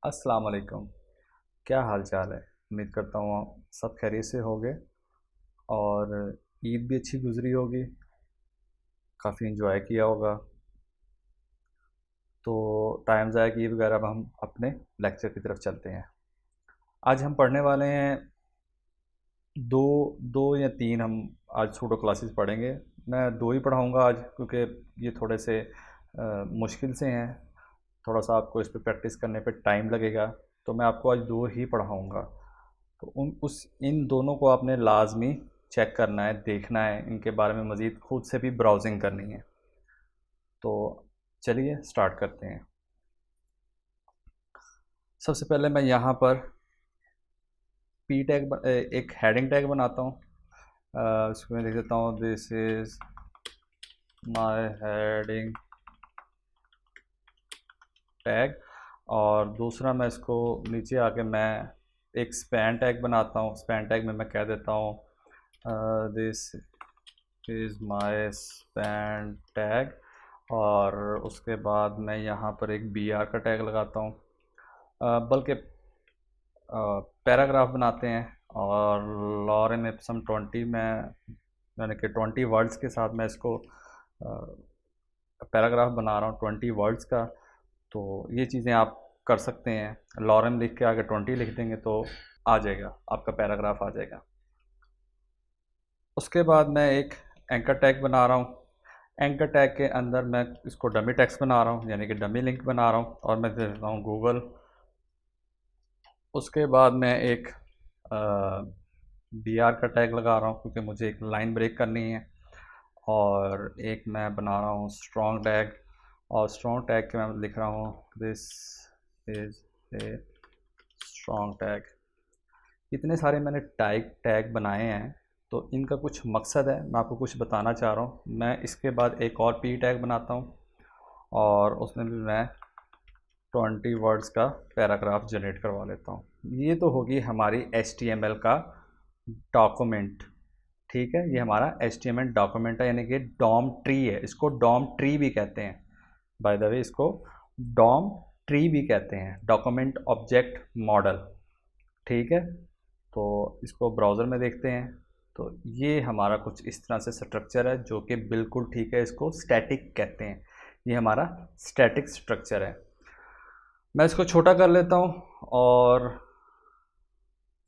अस्सलाम वालेकुम। क्या हाल चाल है? उम्मीद करता हूँ आप सब खैरियत से होंगे और ईद भी अच्छी गुजरी होगी, काफ़ी इंजॉय किया होगा। तो टाइम ज़ाया किए बगैर अब हम अपने लेक्चर की तरफ चलते हैं। आज हम पढ़ने वाले हैं दो दो या तीन। हम आज सूडो क्लासेस पढ़ेंगे। मैं दो ही पढ़ाऊँगा आज, क्योंकि ये थोड़े से मुश्किल से हैं। थोड़ा सा आपको इस पे प्रैक्टिस करने पे टाइम लगेगा, तो मैं आपको आज दो ही पढ़ाऊँगा। तो इन दोनों को आपने लाजमी चेक करना है, देखना है, इनके बारे में मज़ीद खुद से भी ब्राउजिंग करनी है। तो चलिए स्टार्ट करते हैं। सबसे पहले मैं यहाँ पर पी टैग एक हेडिंग टैग बनाता हूँ। इसको मैं लिख देता हूँ, this is my heading tag. और दूसरा मैं इसको नीचे आके मैं एक स्पैन टैग बनाता हूँ। स्पैन टैग में मैं कह देता हूँ this is my span tag. और उसके बाद मैं यहाँ पर एक बी आर का टैग लगाता हूँ। बल्कि पैराग्राफ बनाते हैं और लॉरेम इप्सम 20 में, यानी कि 20 वर्ड्स के साथ मैं इसको पैराग्राफ बना रहा हूँ 20 वर्ड्स का। तो ये चीज़ें आप कर सकते हैं। लॉरेम लिख के आगे 20 लिख देंगे तो आ जाएगा, आपका पैराग्राफ आ जाएगा। उसके बाद मैं एक एंकर टैग बना रहा हूँ। एंकर टैग के अंदर मैं इसको डमी टेक्स्ट बना रहा हूँ, यानी कि डमी लिंक बना रहा हूँ, और मैं दे देता हूँ गूगल। उसके बाद मैं एक बी आर का टैग लगा रहा हूँ, क्योंकि मुझे एक लाइन ब्रेक करनी है। और एक मैं बना रहा हूँ स्ट्रॉन्ग टैग, और स्ट्रॉन्ग टैग के मैं लिख रहा हूँ this is a strong tag. इतने सारे मैंने टैग बनाए हैं, तो इनका कुछ मकसद है, मैं आपको कुछ बताना चाह रहा हूँ। मैं इसके बाद एक और पी टैग बनाता हूँ, और उसमें भी मैं 20 वर्ड्स का पैराग्राफ जनरेट करवा लेता हूँ। ये तो होगी हमारी HTML का डॉक्यूमेंट। ठीक है, ये हमारा HTML डॉक्यूमेंट है, यानी कि डॉम ट्री है। इसको डॉम ट्री भी कहते हैं, बाय द वे इसको डॉम ट्री भी कहते हैं, डॉक्यूमेंट ऑब्जेक्ट मॉडल। ठीक है, तो इसको ब्राउज़र में देखते हैं। तो ये हमारा कुछ इस तरह से स्ट्रक्चर है, जो कि बिल्कुल ठीक है। इसको स्टैटिक कहते हैं, ये हमारा स्टैटिक स्ट्रक्चर है। मैं इसको छोटा कर लेता हूँ, और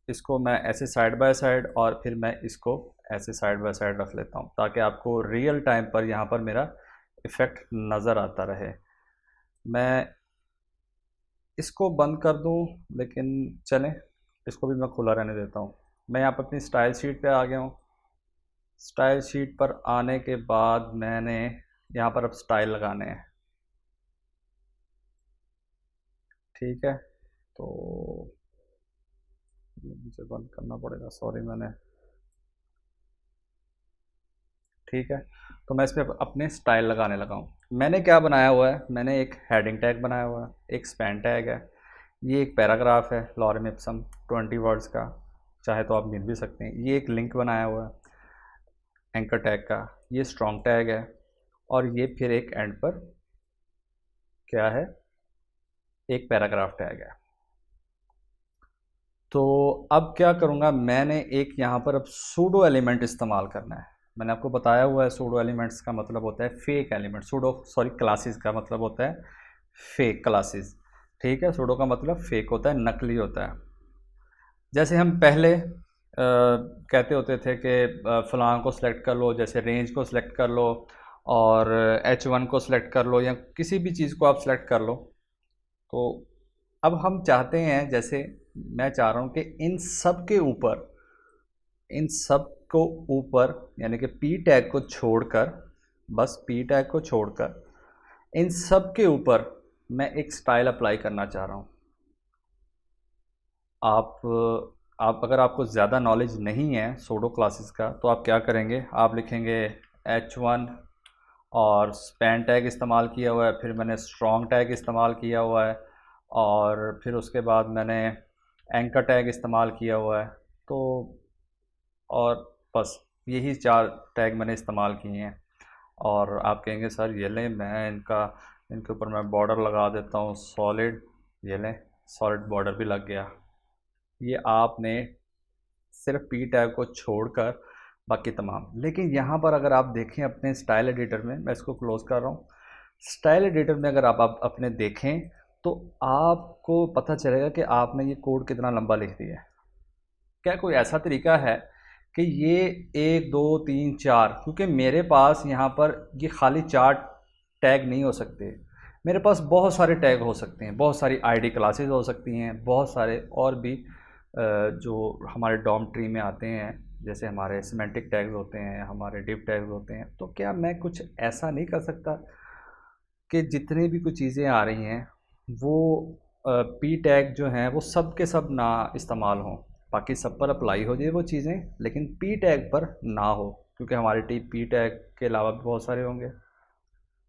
इसको मैं ऐसे साइड बाय साइड, और फिर मैं इसको ऐसे साइड बाय साइड रख लेता हूँ, ताकि आपको रियल टाइम पर यहाँ पर मेरा इफ़ेक्ट नज़र आता रहे। मैं इसको बंद कर दूँ, लेकिन चलें, इसको भी मैं खुला रहने देता हूँ। मैं यहाँ पर अपनी स्टाइल शीट पे आ गया हूँ। स्टाइल शीट पर आने के बाद मैंने यहाँ पर अब स्टाइल लगाने हैं। ठीक है, तो मुझे बंद करना पड़ेगा, सॉरी। ठीक है, तो मैं इस पर अपने स्टाइल लगाने लगा हूँ। मैंने क्या बनाया हुआ है, मैंने एक हेडिंग टैग बनाया हुआ है, एक स्पैन टैग है, ये एक पैराग्राफ है लॉरेम इप्सम 20 वर्ड्स का, चाहे तो आप गिन भी सकते हैं। ये एक लिंक बनाया हुआ है एंकर टैग का, ये स्ट्रॉन्ग टैग है, और ये फिर एक एंड पर क्या है, एक पैराग्राफ टैग है। तो अब क्या करूँगा, मैंने एक यहाँ पर अब सूडो एलिमेंट इस्तेमाल करना है। मैंने आपको बताया हुआ है सूडो एलिमेंट्स का मतलब होता है fake element. Pseudo sorry classes का मतलब होता है फेक क्लासेस। ठीक है, सूडो का मतलब फेक होता है, नकली होता है। जैसे हम पहले कहते होते थे कि फ़लाँ को सिलेक्ट कर लो, जैसे रेंज को सिलेक्ट कर लो, और H1 को सिलेक्ट कर लो, या किसी भी चीज़ को आप सिलेक्ट कर लो। तो अब हम चाहते हैं, जैसे मैं चाह रहा हूँ कि इन सब को ऊपर, यानी कि पी टैग को छोड़कर, बस पी टैग को छोड़कर इन सब के ऊपर मैं एक स्टाइल अप्लाई करना चाह रहा हूँ। आप अगर आपको ज़्यादा नॉलेज नहीं है सूडो क्लासेस का, तो आप क्या करेंगे, आप लिखेंगे H1, और स्पैन टैग इस्तेमाल किया हुआ है, फिर मैंने स्ट्रॉन्ग टैग इस्तेमाल किया हुआ है, और फिर उसके बाद मैंने एंकर टैग इस्तेमाल किया हुआ है। तो और बस यही चार टैग मैंने इस्तेमाल किए हैं। और आप कहेंगे सर ये लें, मैं इनके ऊपर मैं बॉर्डर लगा देता हूँ सॉलिड, ये लें, सॉलिड बॉर्डर भी लग गया। ये आपने सिर्फ पी टैग को छोड़कर बाकी तमाम। लेकिन यहाँ पर अगर आप देखें अपने स्टाइल एडिटर में, मैं इसको क्लोज कर रहा हूँ, स्टाइल एडिटर में अगर आप अपने देखें तो आपको पता चलेगा कि आपने ये कोड कितना लंबा लिख दिया है। क्या कोई ऐसा तरीका है कि ये 1 2 3 4, क्योंकि मेरे पास यहाँ पर ये खाली 4 टैग नहीं हो सकते, मेरे पास बहुत सारे टैग हो सकते हैं, बहुत सारी आईडी क्लासेस हो सकती हैं, बहुत सारे और भी जो हमारे डॉम ट्री में आते हैं, जैसे हमारे सिमेंटिक टैग्स होते हैं, हमारे डिव टैग्स होते हैं। तो क्या मैं कुछ ऐसा नहीं कर सकता कि जितनी भी कुछ चीज़ें आ रही हैं वो पी टैग जो हैं वो सब के सब ना इस्तेमाल हों, बाकी सब पर अप्लाई हो जाए वो चीज़ें, लेकिन पी टैग पर ना हो, क्योंकि हमारे पी टैग के अलावा भी बहुत सारे होंगे।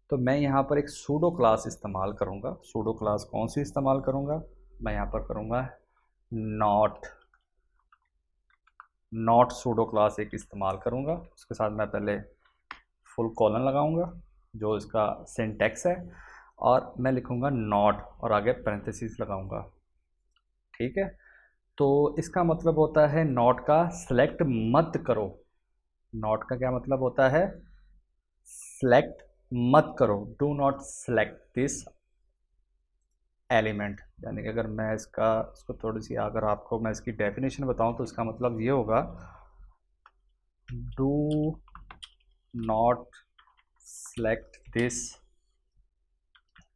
तो मैं यहाँ पर एक सूडो क्लास इस्तेमाल करूँगा। सूडो क्लास कौन सी इस्तेमाल करूँगा? मैं यहाँ पर करूँगा नॉट सूडो क्लास एक इस्तेमाल करूँगा। उसके साथ मैं पहले फुल कॉलन लगाऊँगा जो इसका सिंटैक्स है, और मैं लिखूँगा नॉट और आगे पैरेंथेसिस लगाऊँगा। ठीक है, तो इसका मतलब होता है नॉट का सेलेक्ट मत करो। नॉट का क्या मतलब होता है? सेलेक्ट मत करो, do not select this element. यानी कि अगर मैं इसको थोड़ी सी, अगर आपको मैं इसकी डेफिनेशन बताऊं तो इसका मतलब ये होगा, do not select this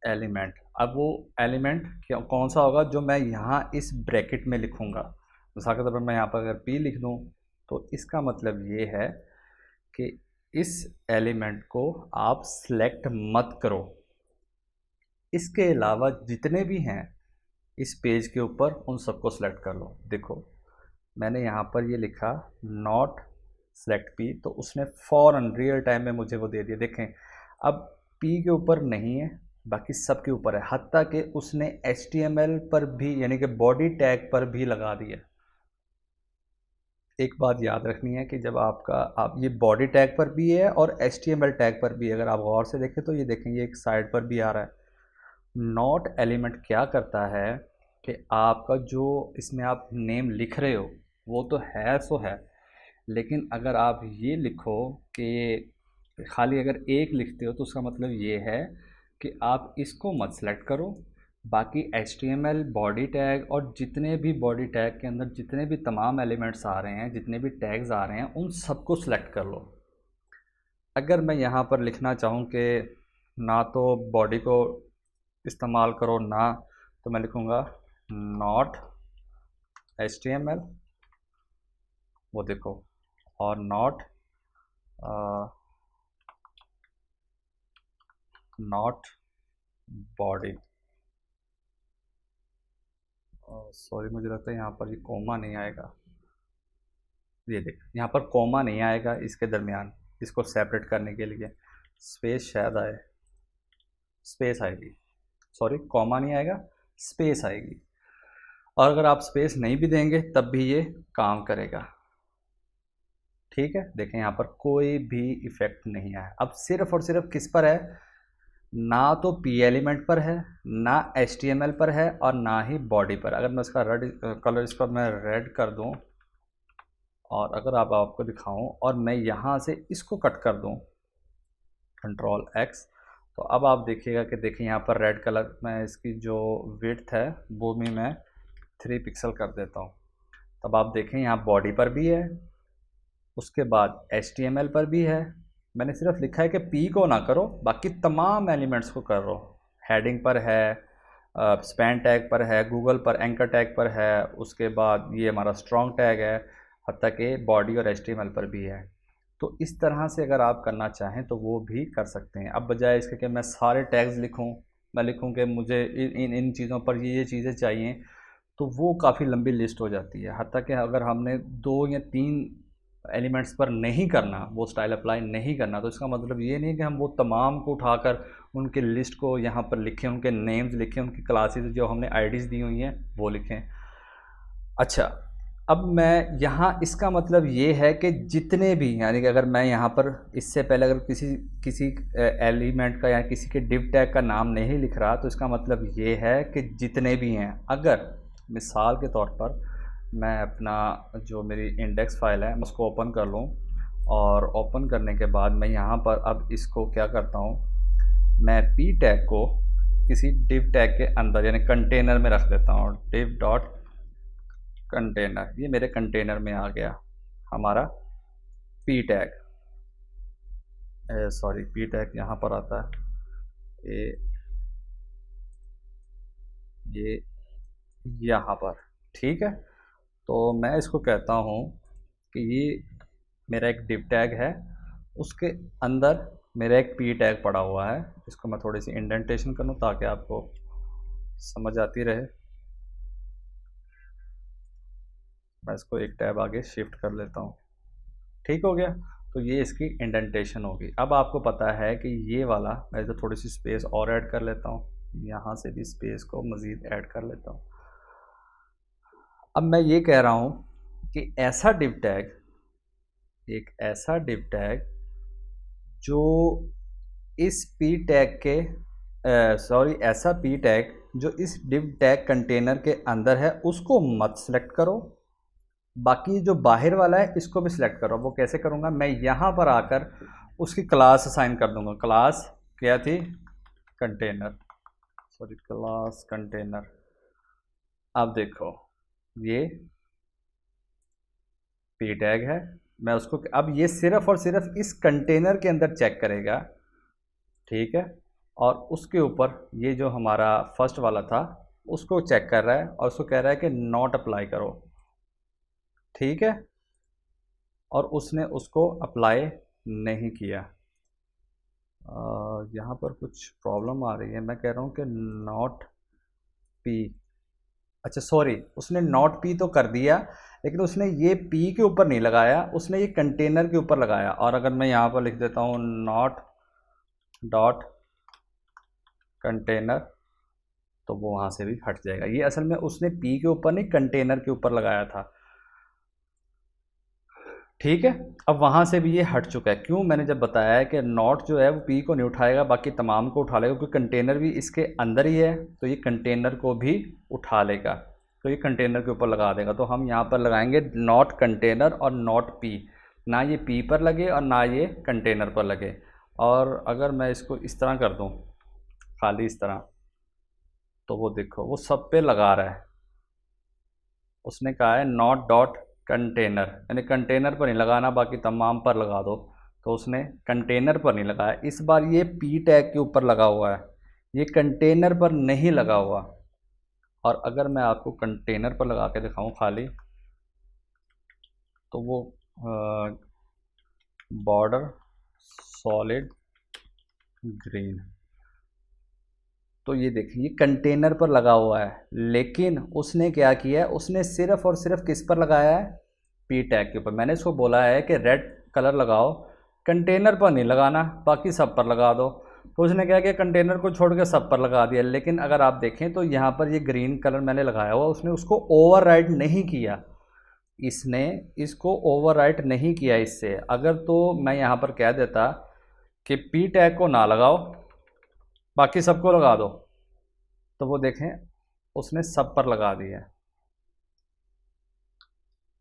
element. अब वो एलिमेंट कौन सा होगा जो मैं यहाँ इस ब्रैकेट में लिखूँगा। मिसाल के तौर पर मैं यहाँ पर अगर पी लिख दूँ तो इसका मतलब ये है कि इस एलिमेंट को आप सेलेक्ट मत करो। इसके अलावा जितने भी हैं इस पेज के ऊपर उन सबको सेलेक्ट कर लो। देखो मैंने यहाँ पर ये लिखा नॉट सेलेक्ट पी, तो उसने फ़ौरन रियल टाइम में मुझे वो दे दिया। देखें अब पी के ऊपर नहीं है, बाकी सब के ऊपर है, हत्ता कि उसने HTML पर भी यानी कि बॉडी टैग पर भी लगा दिया। एक बात याद रखनी है कि जब आप ये बॉडी टैग पर भी है और HTML टैग पर भी, अगर आप गौर से देखें तो ये देखेंगे एक साइड पर भी आ रहा है। नॉट एलिमेंट क्या करता है कि आपका जो इसमें आप नेम लिख रहे हो वो तो है सो है, लेकिन अगर आप ये लिखो कि खाली अगर एक लिखते हो तो उसका मतलब ये है कि आप इसको मत सेलेक्ट करो, बाकी HTML बॉडी टैग और जितने भी बॉडी टैग के अंदर जितने भी तमाम एलिमेंट्स आ रहे हैं, जितने भी टैग्स आ रहे हैं, उन सबको सेलेक्ट कर लो। अगर मैं यहाँ पर लिखना चाहूँ कि ना तो बॉडी को इस्तेमाल करो ना, तो मैं लिखूँगा नॉट HTML, वो देखो, और नॉट बॉडी। सॉरी मुझे लगता है यहाँ पर ये कोमा नहीं आएगा। ये देख यहाँ पर कोमा नहीं आएगा इसके दरमियान, इसको सेपरेट करने के लिए स्पेस शायद आए, स्पेस आएगी, सॉरी कोमा नहीं आएगा, स्पेस आएगी। और अगर आप स्पेस नहीं भी देंगे तब भी ये काम करेगा। ठीक है, देखें यहाँ पर कोई भी इफ़ेक्ट नहीं आया। अब सिर्फ और सिर्फ किस पर है? ना तो पी एलिमेंट पर है, ना HTML पर है, और ना ही बॉडी पर। अगर मैं इसका रेड कलर इसका मैं रेड कर दूं और अगर आपको दिखाऊं और मैं यहाँ से इसको कट कर दूं Ctrl X, तो अब आप देखिएगा कि देखिए यहाँ पर रेड कलर, मैं इसकी जो विड्थ है वो भी मैं 3 पिक्सल कर देता हूँ। तब आप देखें यहाँ बॉडी पर भी है, उसके बाद HTML पर भी है। मैंने सिर्फ लिखा है कि P को ना करो, बाकी तमाम एलिमेंट्स को कर लो। हेडिंग पर है, स्पैन टैग पर है, गूगल पर एंकर टैग पर है, उसके बाद ये हमारा स्ट्रॉन्ग टैग है, हत्ता कि बॉडी और HTML पर भी है। तो इस तरह से अगर आप करना चाहें तो वो भी कर सकते हैं। अब बजाय इसके कि मैं सारे टैग्स लिखूं, मैं लिखूं कि मुझे इन चीज़ों पर ये चीज़ें चाहिए, तो वो काफ़ी लंबी लिस्ट हो जाती है। हत्ता कि अगर हमने 2 या 3 एलिमेंट्स पर नहीं करना, वो स्टाइल अप्लाई नहीं करना, तो इसका मतलब ये नहीं कि हम वो तमाम को उठाकर उनके लिस्ट को यहाँ पर लिखें, उनके नेम्स लिखें, उनकी क्लासेस जो हमने आईडीज़ दी हुई हैं वो लिखें। अच्छा, अब मैं यहाँ इसका मतलब ये है कि जितने भी, यानी कि अगर मैं यहाँ पर इससे पहले अगर किसी किसी एलिमेंट का या किसी के div टैग का नाम नहीं लिख रहा, तो इसका मतलब ये है कि जितने भी हैं, अगर मिसाल के तौर पर मैं अपना जो मेरी इंडेक्स फाइल है मैं उसको ओपन कर लूँ, और ओपन करने के बाद मैं यहाँ पर अब इसको क्या करता हूँ, मैं p टैग को किसी div टैग के अंदर यानी कंटेनर में रख देता हूँ। div डॉट कंटेनर, ये मेरे कंटेनर में आ गया हमारा p tag, sorry p tag यहाँ पर आता है ये यहाँ पर, ठीक है। तो मैं इसको कहता हूँ कि ये मेरा एक div टैग है, उसके अंदर मेरा एक p टैग पड़ा हुआ है। इसको मैं थोड़ी सी इंडेंटेशन कर लूँ ताकि आपको समझ आती रहे। मैं इसको एक टैब आगे शिफ्ट कर लेता हूँ, ठीक हो गया। तो ये इसकी इंडेंटेशन होगी। अब आपको पता है कि ये वाला, मैं तो थोड़ी सी स्पेस और ऐड कर लेता हूँ, यहाँ से भी स्पेस को मज़ीद ऐड कर लेता हूँ। अब मैं ये कह रहा हूँ कि ऐसा div टैग, एक ऐसा div टैग जो इस p टैग के ऐसा p टैग जो इस div टैग कंटेनर के अंदर है उसको मत सेलेक्ट करो, बाकी जो बाहर वाला है इसको भी सिलेक्ट करो। वो कैसे करूँगा, मैं यहाँ पर आकर उसकी क्लास असाइन कर दूँगा। क्लास क्या थी, कंटेनर, सॉरी क्लास कंटेनर। अब देखो ये p टैग है, मैं उसको अब ये सिर्फ और सिर्फ इस कंटेनर के अंदर चेक करेगा, ठीक है। और उसके ऊपर ये जो हमारा फर्स्ट वाला था उसको चेक कर रहा है और उसको कह रहा है कि नॉट अप्लाई करो, ठीक है। और उसने उसको अप्लाई नहीं किया। यहाँ पर कुछ प्रॉब्लम आ रही है। मैं कह रहा हूँ कि नॉट पी, अच्छा सॉरी, उसने नॉट पी तो कर दिया लेकिन उसने ये पी के ऊपर नहीं लगाया, उसने ये कंटेनर के ऊपर लगाया। और अगर मैं यहाँ पर लिख देता हूँ नॉट डॉट कंटेनर, तो वो वहाँ से भी हट जाएगा। ये असल में उसने पी के ऊपर नहीं कंटेनर के ऊपर लगाया था, ठीक है। अब वहाँ से भी ये हट चुका है। क्यों, मैंने जब बताया है कि नॉट जो है वो पी को नहीं उठाएगा, बाकी तमाम को उठा लेगा, क्योंकि कंटेनर भी इसके अंदर ही है, तो ये कंटेनर को भी उठा लेगा, तो ये कंटेनर के ऊपर लगा देगा। तो हम यहाँ पर लगाएंगे नॉट कंटेनर और नॉट पी, ना ये पी पर लगे और ना ये कंटेनर पर लगे। और अगर मैं इसको इस तरह कर दूँ, खाली इस तरह, तो वो देखो वो सब पे लगा रहा है। उसने कहा है नॉट डॉट कंटेनर, यानी कंटेनर पर नहीं लगाना, बाकी तमाम पर लगा दो। तो उसने कंटेनर पर नहीं लगाया, इस बार ये पी टैग के ऊपर लगा हुआ है, ये कंटेनर पर नहीं लगा हुआ। और अगर मैं आपको कंटेनर पर लगा के दिखाऊं खाली, तो वो बॉर्डर सॉलिड ग्रीन, तो ये देखिए ये कंटेनर पर लगा हुआ है, लेकिन उसने क्या किया है, उसने सिर्फ और सिर्फ किस पर लगाया है, पी टैग के ऊपर। मैंने इसको बोला है कि रेड कलर लगाओ, कंटेनर पर नहीं लगाना, बाकी सब पर लगा दो। तो उसने क्या किया, कंटेनर को छोड़ के सब पर लगा दिया। लेकिन अगर आप देखें तो यहाँ पर ये ग्रीन कलर मैंने लगाया हुआ, उसने उसको ओवरराइड नहीं किया, इसने इसको ओवरराइट नहीं किया इससे। अगर तो मैं यहाँ पर कह देता कि पी टैग को ना लगाओ, बाकी सबको लगा दो, तो वो देखें उसने सब पर लगा दिया,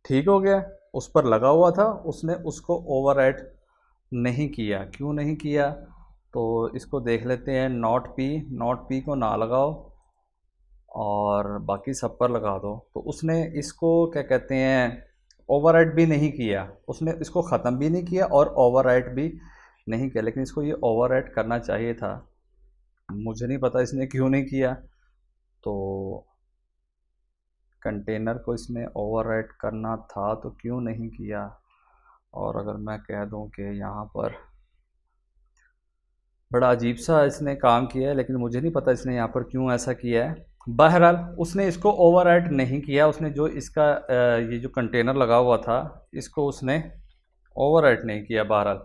ठीक हो गया। उस पर लगा हुआ था, उसने उसको ओवरराइट नहीं किया। क्यों नहीं किया, तो इसको देख लेते हैं। नॉट पी को ना लगाओ और बाकी सब पर लगा दो, तो उसने इसको क्या कहते हैं, ओवरराइट भी नहीं किया, उसने इसको ख़त्म भी नहीं किया और ओवरराइट भी नहीं किया। लेकिन इसको ये ओवरराइट करना चाहिए था, मुझे नहीं पता इसने क्यों नहीं किया। तो कंटेनर को इसने ओवरराइट करना था तो क्यों नहीं किया। और अगर मैं कह दूं कि यहाँ पर बड़ा अजीब सा इसने काम किया है, लेकिन मुझे नहीं पता इसने यहाँ पर क्यों ऐसा किया है। बहरहाल उसने इसको ओवरराइट नहीं किया, उसने जो इसका ये जो कंटेनर लगा हुआ था इसको उसने ओवरराइट नहीं किया। बहरहाल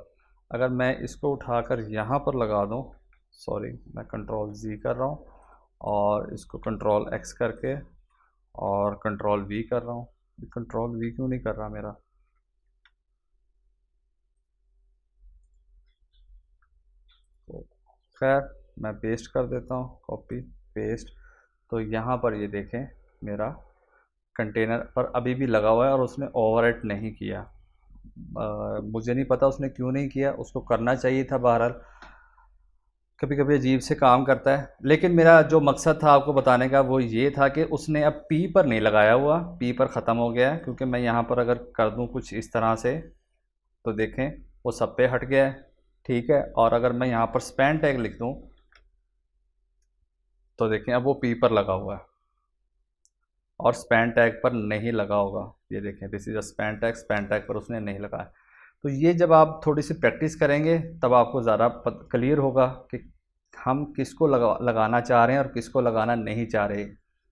अगर मैं इसको उठाकर यहाँ पर लगा दूँ, सॉरी मैं कंट्रोल जी कर रहा हूँ और इसको कंट्रोल एक्स करके और कंट्रोल वी कर रहा हूँ, कंट्रोल वी क्यों नहीं कर रहा मेरा? तो खैर मैं पेस्ट कर देता हूँ, कॉपी पेस्ट। तो यहाँ पर ये देखें मेरा कंटेनर पर अभी भी लगा हुआ है और उसने ओवरराइट नहीं किया। मुझे नहीं पता उसने क्यों नहीं किया, उसको करना चाहिए था। बहरहाल कभी कभी अजीब से काम करता है, लेकिन मेरा जो मकसद था आपको बताने का वो ये था कि उसने अब पी पर नहीं लगाया हुआ, पी पर ख़त्म हो गया है। क्योंकि मैं यहाँ पर अगर कर दूँ कुछ इस तरह से तो देखें वो सब पे हट गया है, ठीक है। और अगर मैं यहाँ पर स्पैन टैग लिख दूँ तो देखें अब वो पी पर लगा हुआ है और स्पैन टैग पर नहीं लगा होगा। ये देखें this is a span tag पर उसने नहीं लगाया। तो ये जब आप थोड़ी सी प्रैक्टिस करेंगे तब आपको ज़्यादा क्लियर होगा कि हम किसको लगाना चाह रहे हैं और किसको लगाना नहीं चाह रहे।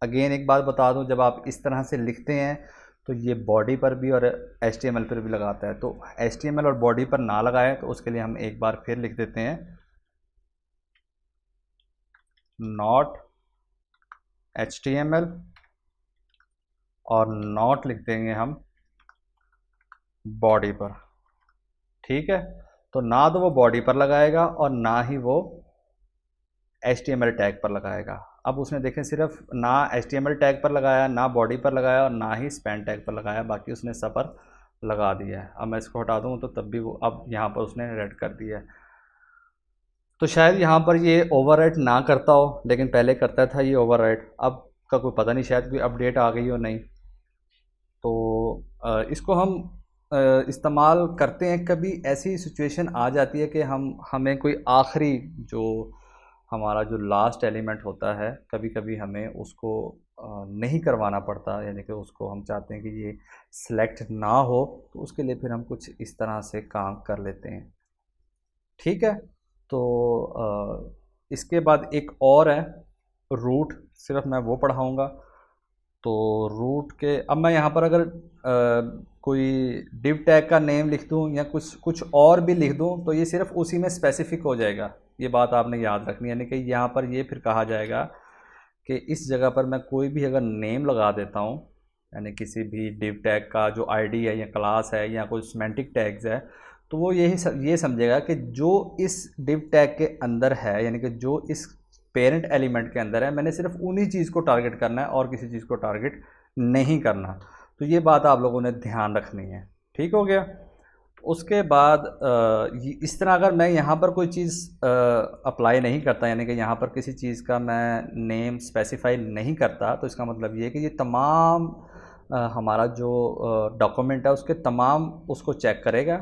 अगेन एक बात बता दूं, जब आप इस तरह से लिखते हैं तो ये बॉडी पर भी और HTML पर भी लगाता है। तो HTML और बॉडी पर ना लगाएं तो उसके लिए हम एक बार फिर लिख देते हैं नॉट HTML और नॉट लिख देंगे हम बॉडी पर, ठीक है। तो ना तो वो बॉडी पर लगाएगा और ना ही वो HTML टैग पर लगाएगा। अब उसने देखें सिर्फ ना HTML टैग पर लगाया, ना बॉडी पर लगाया और ना ही स्पैन टैग पर लगाया, बाकी उसने सब पर लगा दिया है। अब मैं इसको हटा दूँ तो तब भी वो अब यहाँ पर उसने रेड कर दिया है। तो शायद यहाँ पर ये ओवरराइट ना करता हो, लेकिन पहले करता था ये ओवरराइट। अब का कोई पता नहीं, शायद कोई अपडेट आ गई हो नहीं। तो इसको हम इस्तेमाल करते हैं कभी ऐसी सिचुएशन आ जाती है कि हमें कोई आखिरी जो हमारा जो लास्ट एलिमेंट होता है, कभी कभी हमें उसको नहीं करवाना पड़ता, यानी कि उसको हम चाहते हैं कि ये सिलेक्ट ना हो, तो उसके लिए फिर हम कुछ इस तरह से काम कर लेते हैं, ठीक है। तो इसके बाद एक और है रूट, सिर्फ मैं वो पढ़ाऊँगा। तो रूट के अब मैं यहाँ पर अगर कोई डिव टैग का नेम लिख दूँ या कुछ कुछ और भी लिख दूँ तो ये सिर्फ उसी में स्पेसिफिक हो जाएगा। ये बात आपने याद रखनी है, यानी कि यहाँ पर ये फिर कहा जाएगा कि इस जगह पर मैं कोई भी अगर नेम लगा देता हूँ, यानी किसी भी डिव टैग का जो आईडी है या क्लास है या कोई सिमेंटिक टैग्स है, तो वो ये समझेगा कि जो इस डिव टैग के अंदर है, यानी कि जो इस पेरेंट एलिमेंट के अंदर है, मैंने सिर्फ उन्हीं चीज़ को टारगेट करना है और किसी चीज़ को टारगेट नहीं करना। तो ये बात आप लोगों ने ध्यान रखनी है, ठीक हो गया। उसके बाद इस तरह अगर मैं यहाँ पर कोई चीज़ अप्लाई नहीं करता, यानी कि यहाँ पर किसी चीज़ का मैं नेम स्पेसिफाई नहीं करता, तो इसका मतलब ये कि ये तमाम हमारा जो डॉक्यूमेंट है उसके तमाम उसको चेक करेगा,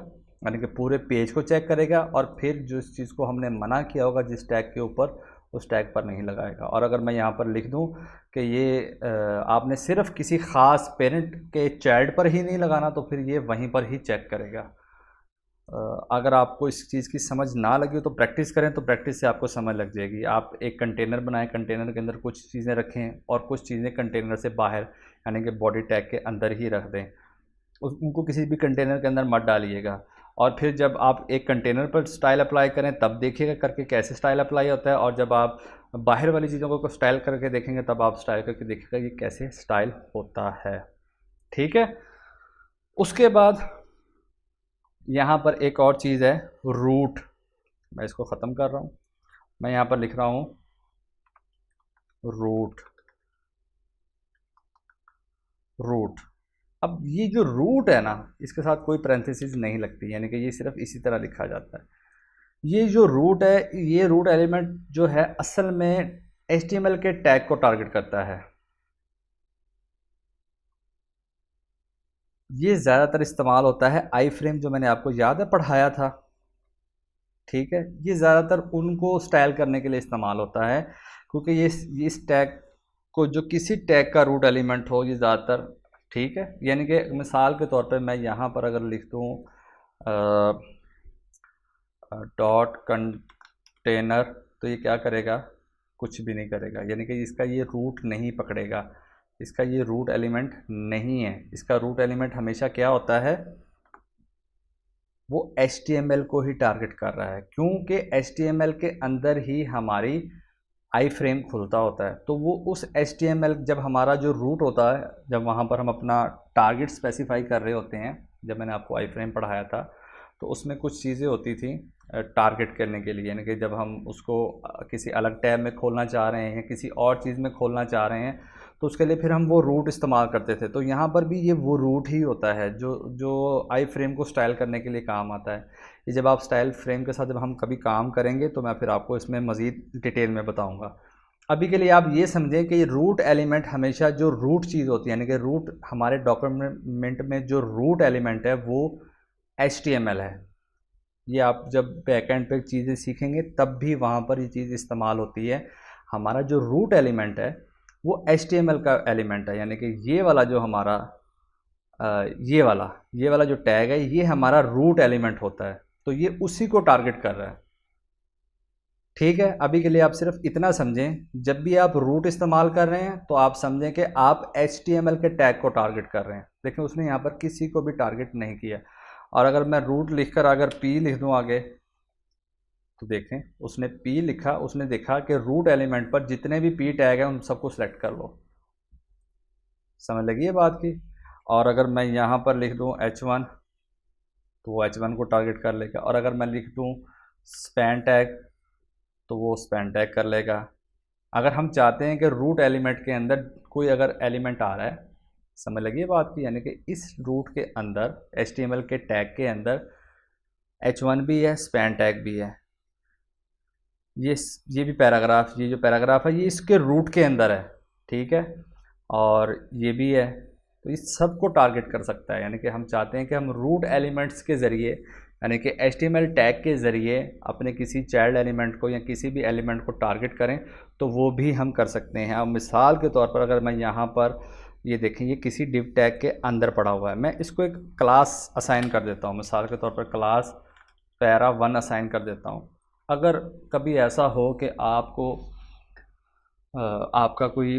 यानी कि पूरे पेज को चेक करेगा और फिर जो इस चीज़ को हमने मना किया होगा जिस टैग के ऊपर, उस टैग पर नहीं लगाएगा। और अगर मैं यहाँ पर लिख दूँ कि ये आपने सिर्फ किसी ख़ास पेरेंट के चाइल्ड पर ही नहीं लगाना, तो फिर ये वहीं पर ही चेक करेगा। अगर आपको इस चीज़ की समझ ना लगी हो तो प्रैक्टिस करें, तो प्रैक्टिस से आपको समझ लग जाएगी। आप एक कंटेनर बनाएं, कंटेनर के अंदर कुछ चीज़ें रखें और कुछ चीज़ें कंटेनर से बाहर, यानी कि बॉडी टैग के अंदर ही रख दें। उनको किसी भी कंटेनर के अंदर मत डालिएगा। और फिर जब आप एक कंटेनर पर स्टाइल अप्लाई करें तब देखिएगा करके कैसे स्टाइल अप्लाई होता है, और जब आप बाहर वाली चीज़ों को स्टाइल करके देखेंगे तब आप स्टाइल करके देखिएगा ये कैसे स्टाइल होता है, ठीक है। उसके बाद यहाँ पर एक और चीज़ है रूट। मैं इसको ख़त्म कर रहा हूँ, मैं यहाँ पर लिख रहा हूँ रूट। रूट, अब ये जो रूट है ना, इसके साथ कोई पैरेंथेसिस नहीं लगती, यानी कि ये सिर्फ इसी तरह लिखा जाता है। ये जो रूट है, ये रूट एलिमेंट जो है असल में HTML के टैग को टारगेट करता है। ये ज़्यादातर इस्तेमाल होता है आई फ्रेम, जो मैंने आपको याद है पढ़ाया था, ठीक है। ये ज़्यादातर उनको स्टाइल करने के लिए इस्तेमाल होता है, क्योंकि ये इस टैग को जो किसी टैग का रूट एलिमेंट हो ये ज़्यादातर, ठीक है। यानी कि मिसाल के तौर पे मैं यहाँ पर अगर लिख दूँ डॉट कंटेनर, तो ये क्या करेगा, कुछ भी नहीं करेगा, यानी कि इसका ये रूट नहीं पकड़ेगा, इसका ये रूट एलिमेंट नहीं है। इसका रूट एलिमेंट हमेशा क्या होता है, वो HTML को ही टारगेट कर रहा है, क्योंकि HTML के अंदर ही हमारी आई फ्रेम खुलता होता है, तो वो उस HTML जब हमारा जो रूट होता है, जब वहाँ पर हम अपना टारगेट स्पेसिफाई कर रहे होते हैं, जब मैंने आपको आई फ्रेम पढ़ाया था तो उसमें कुछ चीज़ें होती थी टारगेट करने के लिए, यानी कि जब हम उसको किसी अलग टैब में खोलना चाह रहे हैं, किसी और चीज़ में खोलना चाह रहे हैं, तो उसके लिए फिर हम वो रूट इस्तेमाल करते थे। तो यहाँ पर भी ये वो रूट ही होता है जो जो आई फ्रेम को स्टाइल करने के लिए काम आता है। ये जब आप स्टाइल फ्रेम के साथ जब हम कभी काम करेंगे तो मैं फिर आपको इसमें मज़ीद डिटेल में बताऊँगा। अभी के लिए आप ये समझें कि ये रूट एलिमेंट हमेशा जो रूट चीज़ होती है, यानी कि रूट हमारे डॉक्यूमेंट में जो रूट एलिमेंट है वो HTML है। ये आप जब बैकएंड पे चीज़ें सीखेंगे तब भी वहाँ पर ये चीज़ इस्तेमाल होती है। हमारा जो रूट एलिमेंट है वो HTML का एलिमेंट है, यानी कि ये वाला जो हमारा ये वाला जो टैग है ये हमारा रूट एलिमेंट होता है, तो ये उसी को टारगेट कर रहा है। ठीक है, अभी के लिए आप सिर्फ इतना समझें, जब भी आप रूट इस्तेमाल कर रहे हैं तो आप समझें कि आप HTML के टैग को टारगेट कर रहे हैं। देखें उसने यहाँ पर किसी को भी टारगेट नहीं किया, और अगर मैं रूट लिखकर अगर P लिख दूँ आगे, तो देखें उसने P लिखा, उसने देखा कि रूट एलिमेंट पर जितने भी P टैग हैं उन सबको सेलेक्ट कर लो। समझ लगी ये बात की। और अगर मैं यहाँ पर लिख दूँ H1 तो वो H1 को टारगेट कर लेगा, और अगर मैं लिख दूँ स्पैन टैग तो वो स्पैन टैग कर लेगा। अगर हम चाहते हैं कि रूट एलिमेंट के अंदर कोई अगर एलिमेंट आ रहा है, समझ लगी बात की, यानी कि इस रूट के अंदर HTML के टैग के अंदर H1 भी है, स्पैन टैग भी है, ये भी पैराग्राफ, ये जो पैराग्राफ है ये इसके रूट के अंदर है। ठीक है, और ये भी है, तो इस सब को टारगेट कर सकता है। यानी कि हम चाहते हैं कि हम रूट एलिमेंट्स के ज़रिए, यानी कि HTML टैग के ज़रिए अपने किसी चाइल्ड एलिमेंट को या किसी भी एलिमेंट को टारगेट करें, तो वो भी हम कर सकते हैं। अब मिसाल के तौर पर अगर मैं यहाँ पर ये देखें, ये किसी डिव टैग के अंदर पड़ा हुआ है, मैं इसको एक क्लास असाइन कर देता हूँ। मिसाल के तौर पर क्लास para1 असाइन कर देता हूँ। अगर कभी ऐसा हो कि आपको आपका कोई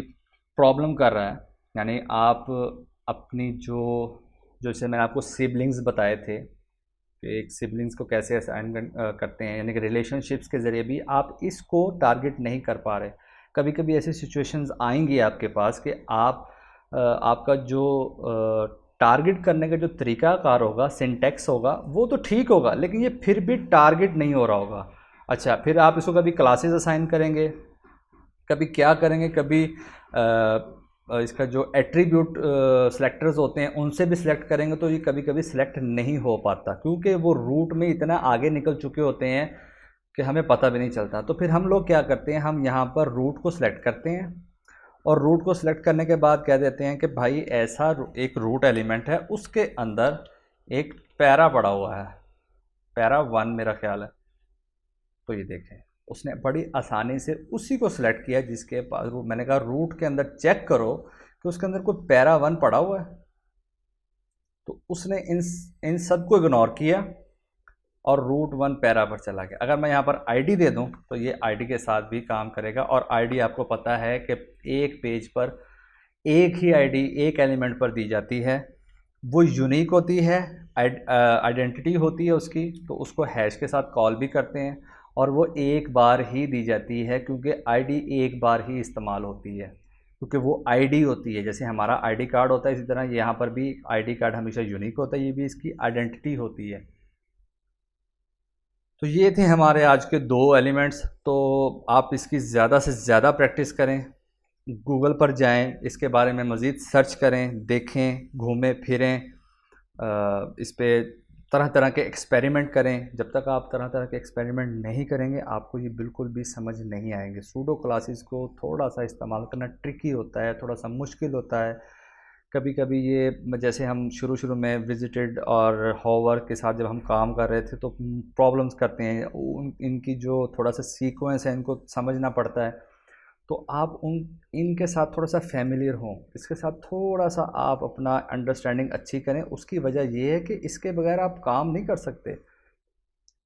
प्रॉब्लम कर रहा है, यानी आप अपनी जो जैसे मैंने आपको सिबलिंग्स बताए थे कि एक सिबलिंग्स को कैसे असाइन करते हैं, यानी कि रिलेशनशिप्स के ज़रिए भी आप इसको टारगेट नहीं कर पा रहे। कभी कभी ऐसी सिचुएशंस आएंगी आपके पास कि आप आपका जो टारगेट करने का जो तरीक़ाकार होगा, सिंटेक्स होगा, वो तो ठीक होगा, लेकिन ये फिर भी टारगेट नहीं हो रहा होगा। अच्छा, फिर आप इसको कभी क्लासेस असाइन करेंगे, कभी क्या करेंगे, कभी इसका जो एट्रीब्यूट सेलेक्टर्स होते हैं उनसे भी सिलेक्ट करेंगे, तो ये कभी कभी सिलेक्ट नहीं हो पाता, क्योंकि वो रूट में इतना आगे निकल चुके होते हैं कि हमें पता भी नहीं चलता। तो फिर हम लोग क्या करते हैं, हम यहाँ पर रूट को सिलेक्ट करते हैं, और रूट को सिलेक्ट करने के बाद कह देते हैं कि भाई ऐसा एक रूट एलिमेंट है, उसके अंदर एक पैरा पड़ा हुआ है, para1 मेरा ख्याल है। तो ये देखें उसने बड़ी आसानी से उसी को सिलेक्ट किया जिसके पास मैंने कहा रूट के अंदर चेक करो कि उसके अंदर कोई para1 पड़ा हुआ है, तो उसने इन सब को इग्नोर किया और रूट1 पैरा पर चला गया। अगर मैं यहाँ पर आईडी दे दूँ तो ये आईडी के साथ भी काम करेगा, और आईडी आपको पता है कि एक पेज पर एक ही आईडी एक एलिमेंट पर दी जाती है, वो यूनिक होती है, आइडेंटिटी होती है उसकी, तो उसको हैश के साथ कॉल भी करते हैं, और वो एक बार ही दी जाती है क्योंकि आईडी एक बार ही इस्तेमाल होती है, क्योंकि वो आईडी होती है। जैसे हमारा आईडी कार्ड होता है, इसी तरह यहाँ पर भी आईडी कार्ड हमेशा यूनिक होता है, ये भी इसकी आइडेंटिटी होती है। तो ये थे हमारे आज के 2 एलिमेंट्स। तो आप इसकी ज़्यादा से ज़्यादा प्रैक्टिस करें, गूगल पर जाएं, इसके बारे में मज़ीद सर्च करें, देखें, घूमें फिरें, इस पे तरह तरह के एक्सपेरिमेंट करें। जब तक आप तरह तरह के एक्सपेरिमेंट नहीं करेंगे आपको ये बिल्कुल भी समझ नहीं आएंगे। सूडो क्लासेस को थोड़ा सा इस्तेमाल करना ट्रिकी होता है, थोड़ा सा मुश्किल होता है। कभी कभी ये जैसे हम शुरू शुरू में विजिटेड और होवर्क के साथ जब हम काम कर रहे थे तो प्रॉब्लम्स करते हैं, इनकी जो थोड़ा सा सीक्वेंस है इनको समझना पड़ता है। तो आप इनके साथ थोड़ा सा फैमिलियर हों, इसके साथ थोड़ा सा आप अपना अंडरस्टैंडिंग अच्छी करें। उसकी वजह ये है कि इसके बगैर आप काम नहीं कर सकते।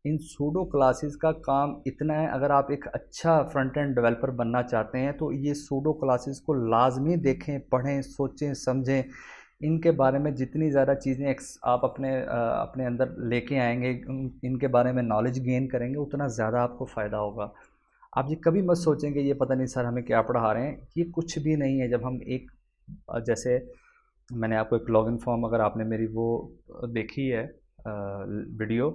इन सूडो क्लासेस का काम इतना है, अगर आप एक अच्छा फ्रंट एंड डेवलपर बनना चाहते हैं तो ये सूडो क्लासेस को लाजमी देखें, पढ़ें, सोचें, समझें। इनके बारे में जितनी ज़्यादा चीज़ें आप अपने अंदर लेके आएंगे, इनके बारे में नॉलेज गेन करेंगे, उतना ज़्यादा आपको फ़ायदा होगा। आप ये कभी मत सोचेंगे ये पता नहीं सर हमें क्या पढ़ा रहे हैं, ये कुछ भी नहीं है। जब हम एक जैसे मैंने आपको एक लॉगिन फॉर्म, अगर आपने मेरी वो देखी है वीडियो,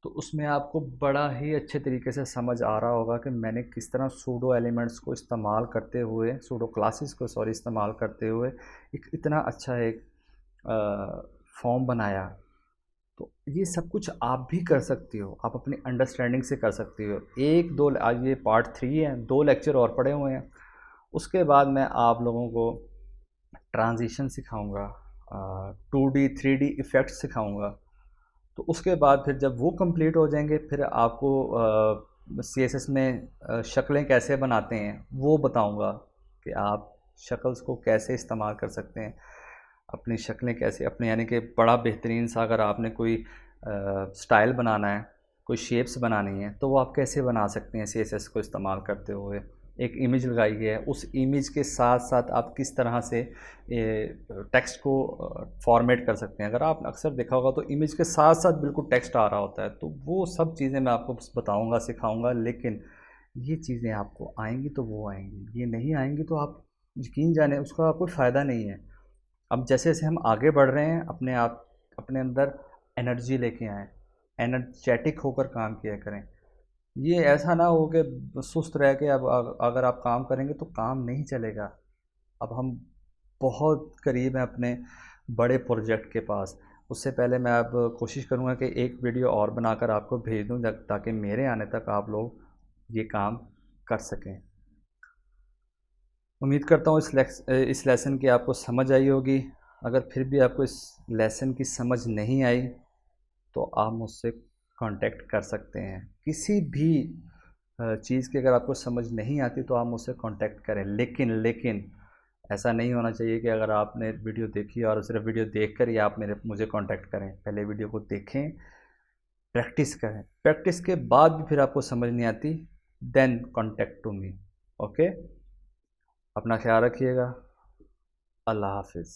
तो उसमें आपको बड़ा ही अच्छे तरीके से समझ आ रहा होगा कि मैंने किस तरह सूडो एलिमेंट्स को इस्तेमाल करते हुए, सूडो क्लासेस को सॉरी इस्तेमाल करते हुए एक इतना अच्छा एक फॉर्म बनाया। तो ये सब कुछ आप भी कर सकती हो, आप अपनी अंडरस्टैंडिंग से कर सकती हो। एक दो आज ये पार्ट 3 है, 2 लेक्चर और पड़े हुए हैं। उसके बाद मैं आप लोगों को ट्रांजिशन सिखाऊंगा, 2D 3D इफ़ेक्ट सिखाऊंगा। तो उसके बाद फिर जब वो कंप्लीट हो जाएंगे, फिर आपको CSS में शक्लें कैसे बनाते हैं वो बताऊंगा कि आप शक्ल्स को कैसे इस्तेमाल कर सकते हैं, अपनी शक्लें कैसे अपने, यानी कि बड़ा बेहतरीन सा अगर आपने कोई स्टाइल बनाना है, कोई शेप्स बनानी है, तो वो आप कैसे बना सकते हैं CSS को इस्तेमाल करते हुए। एक इमेज लगाई है, उस इमेज के साथ साथ आप किस तरह से टेक्स्ट को फॉर्मेट कर सकते हैं। अगर आप अक्सर देखा होगा तो इमेज के साथ साथ बिल्कुल टेक्स्ट आ रहा होता है, तो वो सब चीज़ें मैं आपको बस बताऊंगा, सिखाऊंगा। लेकिन ये चीज़ें आपको आएंगी तो वो आएंगी, ये नहीं आएंगी तो आप यकीन जाने उसका कोई फ़ायदा नहीं है। अब जैसे जैसे हम आगे बढ़ रहे हैं, अपने आप अपने अंदर एनर्जी लेके आएँ, एनर्जेटिक होकर काम किया करें। ये ऐसा ना हो कि सुस्त रह के अब अगर आप काम करेंगे तो काम नहीं चलेगा। अब हम बहुत करीब हैं अपने बड़े प्रोजेक्ट के पास। उससे पहले मैं अब कोशिश करूँगा कि एक वीडियो और बनाकर आपको भेज दूँ ताकि मेरे आने तक आप लोग ये काम कर सकें। उम्मीद करता हूँ इस लेसन की आपको समझ आई होगी। अगर फिर भी आपको इस लेसन की समझ नहीं आई तो आप मुझसे कांटेक्ट कर सकते हैं। किसी भी चीज़ की अगर आपको समझ नहीं आती तो आप मुझसे कांटेक्ट करें। लेकिन ऐसा नहीं होना चाहिए कि अगर आपने वीडियो देखी और सिर्फ वीडियो देखकर ही आप मुझे कांटेक्ट करें। पहले वीडियो को देखें, प्रैक्टिस करें, प्रैक्टिस के बाद भी फिर आपको समझ नहीं आती, then contact to me. Okay, अपना ख्याल रखिएगा। अल्लाह हाफिज़।